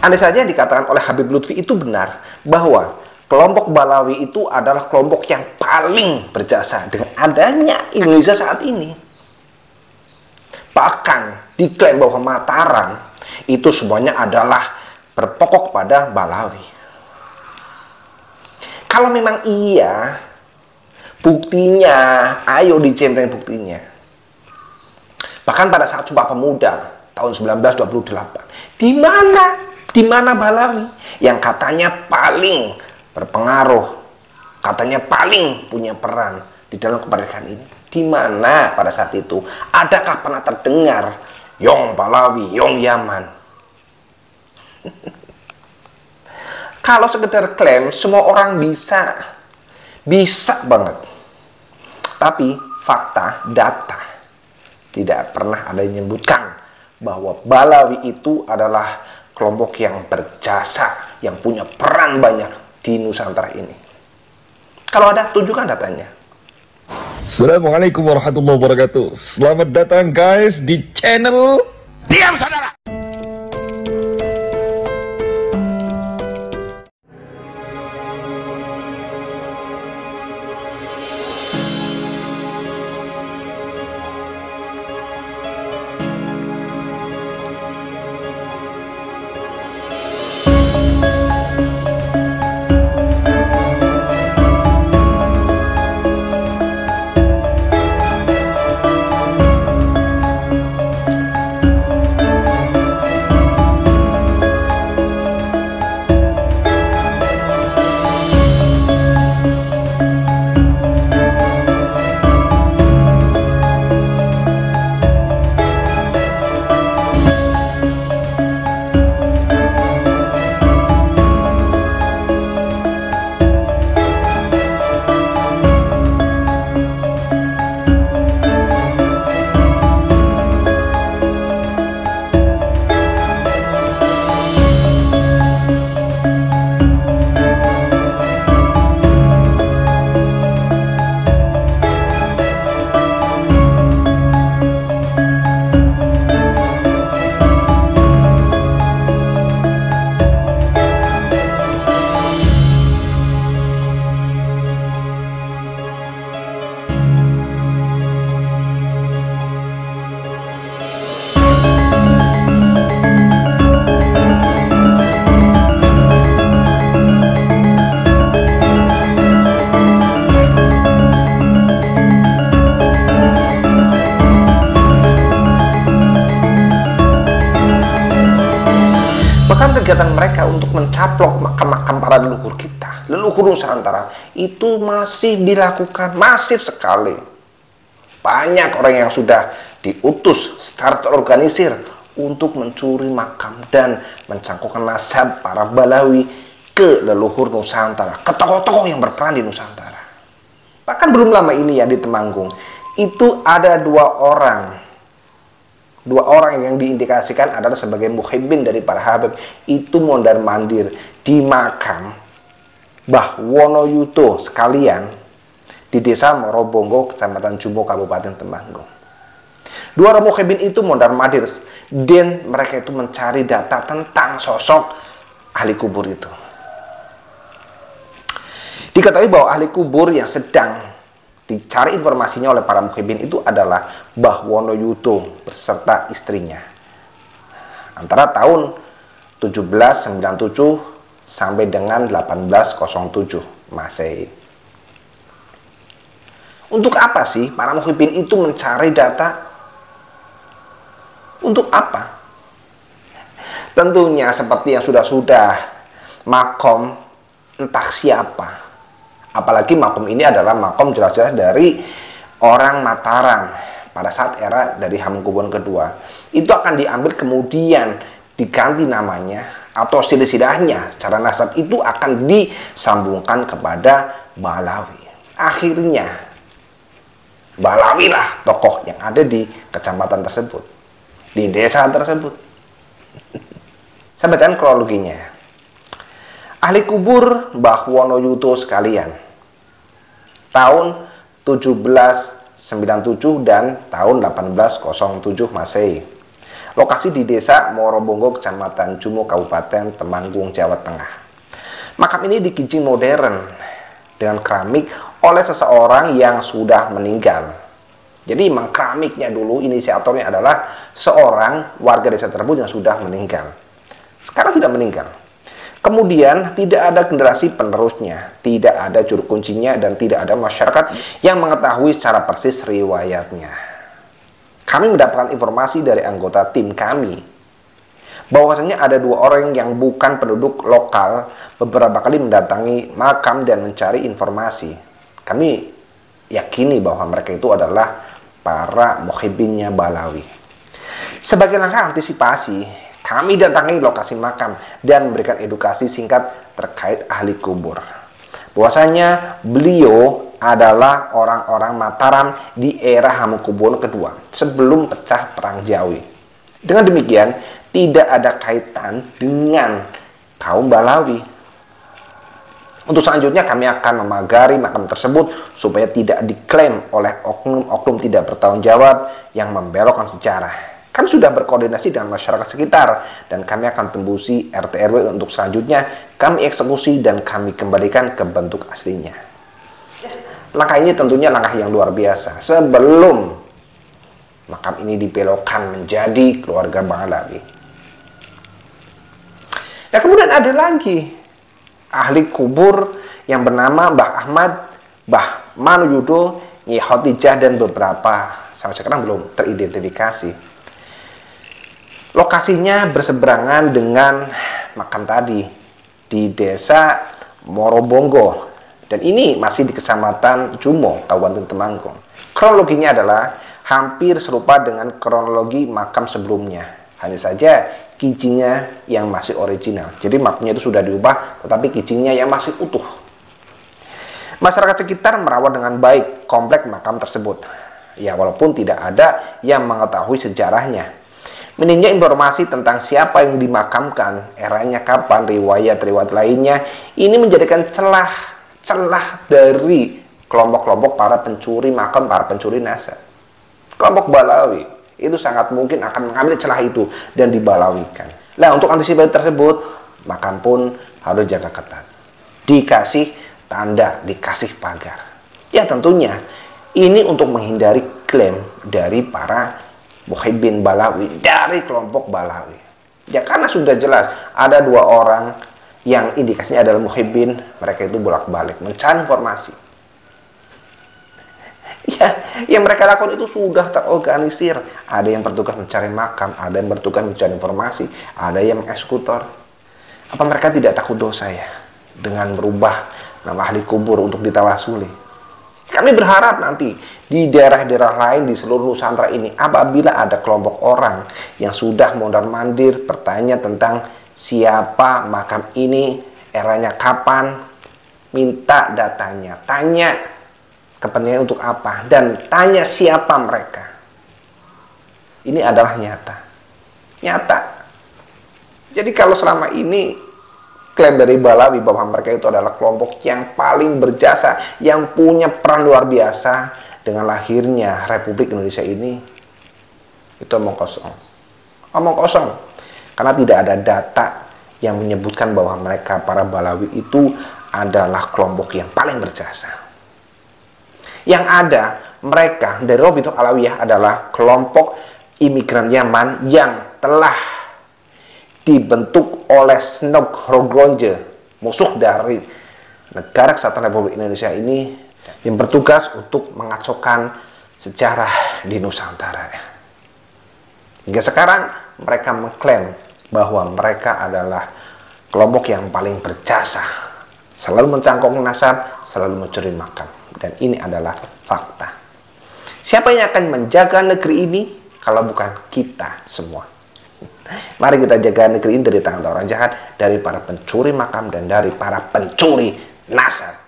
Andai saja dikatakan oleh Habib Lutfi itu benar, bahwa kelompok Balawi itu adalah kelompok yang paling berjasa dengan adanya Indonesia saat ini. Bahkan diklaim bahwa Mataram itu semuanya adalah berpokok pada Balawi. Kalau memang iya, buktinya, ayo dicempleng buktinya. Bahkan pada saat Sumpah Pemuda tahun 1928, di mana Balawi yang katanya paling berpengaruh, katanya paling punya peran di dalam kemerdekaan ini? Di mana pada saat itu? Adakah pernah terdengar Yong Balawi, Yong Yaman? Kalau sekedar klaim, semua orang bisa banget. Tapi fakta, data, tidak pernah ada yang menyebutkan bahwa Balawi itu adalah kelompok yang berjasa, yang punya peran banyak di Nusantara ini. Kalau ada, tunjukkan datanya. Assalamualaikum warahmatullahi wabarakatuh. Selamat datang guys di channel Diam saudara. Kegiatan mereka untuk mencaplok makam-makam para leluhur kita, leluhur Nusantara, itu masih dilakukan, masif sekali. Banyak orang yang sudah diutus secara terorganisir untuk mencuri makam dan mencangkokkan nasab para Balawi ke leluhur Nusantara, ke tokoh-tokoh yang berperan di Nusantara. Bahkan belum lama ini ya di Temanggung, itu ada dua orang yang diindikasikan adalah sebagai muhibbin dari para Habib, itu mondar-mandir di makam Mbah Wonoyuto sekalian di desa Morobongo, kecamatan Jumbo, Kabupaten Temanggung. Dua orang muhibbin itu mondar-mandir dan mereka itu mencari data tentang sosok ahli kubur itu. Diketahui bahwa ahli kubur yang sedang dicari informasinya oleh para muhibbin itu adalah Mbah Wonoyuto beserta istrinya. Antara tahun 1797 sampai dengan 1807 Masehi. Untuk apa sih para muhibbin itu mencari data? Untuk apa? Tentunya seperti yang sudah-sudah, makom entah siapa. Apalagi makom ini adalah makom jelas-jelas dari orang Mataram pada saat era dari Hamengkubuwono kedua. Itu akan diambil kemudian diganti namanya atau silsilahnya secara nasab itu akan disambungkan kepada Balawi. Akhirnya Balawi lah tokoh yang ada di kecamatan tersebut, di desa tersebut. Saya bacakan kronologinya. Ahli kubur Mbah Wonoyuto sekalian, tahun 1797 dan tahun 1807 Masehi. Lokasi di desa Morobongo, Kecamatan Jumo, Kabupaten Temanggung, Jawa Tengah. Makam ini dikijing modern dengan keramik oleh seseorang yang sudah meninggal. Jadi memang keramiknya dulu inisiatornya adalah seorang warga desa tersebut yang sudah meninggal. Sekarang sudah meninggal. Kemudian tidak ada generasi penerusnya, tidak ada juru kuncinya, dan tidak ada masyarakat yang mengetahui secara persis riwayatnya. Kami mendapatkan informasi dari anggota tim kami bahwasanya ada 2 orang yang bukan penduduk lokal beberapa kali mendatangi makam dan mencari informasi. Kami yakini bahwa mereka itu adalah para muhibbinnya Balawi. Sebagai langkah antisipasi, kami datangi lokasi makam dan memberikan edukasi singkat terkait ahli kubur. Bahwasanya beliau adalah orang-orang Mataram di era Hamengkubuwono II sebelum pecah Perang Jawi. Dengan demikian, tidak ada kaitan dengan kaum Balawi. Untuk selanjutnya kami akan memagari makam tersebut supaya tidak diklaim oleh oknum-oknum tidak bertanggung jawab yang membelokkan sejarah. Kami sudah berkoordinasi dengan masyarakat sekitar dan kami akan tembusi RT RW untuk selanjutnya kami eksekusi dan kami kembalikan ke bentuk aslinya. Langkah ini tentunya langkah yang luar biasa sebelum makam ini dibelokkan menjadi keluarga Balawi. Ya, kemudian ada lagi ahli kubur yang bernama Mbah Ahmad, Mbah Manuyudo, Nyi Khotijah, dan beberapa sampai sekarang belum teridentifikasi. Lokasinya berseberangan dengan makam tadi di desa Morobongo. Dan ini masih di Kecamatan Jumo, Kabupaten Temanggung. Kronologinya adalah hampir serupa dengan kronologi makam sebelumnya. Hanya saja kijingnya yang masih original. Jadi makamnya itu sudah diubah, tetapi kijingnya yang masih utuh. Masyarakat sekitar merawat dengan baik komplek makam tersebut. Ya, walaupun tidak ada yang mengetahui sejarahnya. Minimnya informasi tentang siapa yang dimakamkan, eranya kapan, riwayat-riwayat lainnya, ini menjadikan celah dari kelompok-kelompok para pencuri makam, para pencuri nasab. Kelompok Balawi itu sangat mungkin akan mengambil celah itu dan dibalawikan. Nah, untuk antisipasi tersebut, makam pun harus jaga ketat. Dikasih tanda, dikasih pagar. Ya, tentunya ini untuk menghindari klaim dari para muhibbin Balawi, dari kelompok Balawi. Ya, karena sudah jelas ada 2 orang yang indikasinya adalah muhibbin, mereka itu bolak-balik mencari informasi. Ya, yang mereka lakukan itu sudah terorganisir. Ada yang bertugas mencari makam, ada yang bertugas mencari informasi, ada yang mengeksekutor. Apa mereka tidak takut dosa ya dengan merubah nama ahli kubur untuk ditawasuli? Kami berharap nanti di daerah-daerah lain di seluruh Nusantara ini, apabila ada kelompok orang yang sudah mondar-mandir bertanya tentang siapa makam ini, eranya kapan, minta datanya, tanya kepentingan untuk apa, dan tanya siapa mereka. Ini adalah nyata. Jadi kalau selama ini klaim dari Balawi bahwa mereka itu adalah kelompok yang paling berjasa, yang punya peran luar biasa dengan lahirnya Republik Indonesia ini, itu omong kosong. Karena tidak ada data yang menyebutkan bahwa mereka para Balawi itu adalah kelompok yang paling berjasa. Yang ada, mereka dari Robitul Alawiyah adalah kelompok imigran Yaman yang telah dibentuk oleh Snok Rogonje, musuh dari negara kesatuan Republik Indonesia ini, yang bertugas untuk mengacaukan sejarah di Nusantara. Hingga sekarang mereka mengklaim bahwa mereka adalah kelompok yang paling berjasa, selalu mencangkok nasab, selalu mencuri makam, dan ini adalah fakta. Siapa yang akan menjaga negeri ini kalau bukan kita semua? Mari kita jaga negeri ini dari tangan orang jahat, dari para pencuri makam, dan dari para pencuri nasab.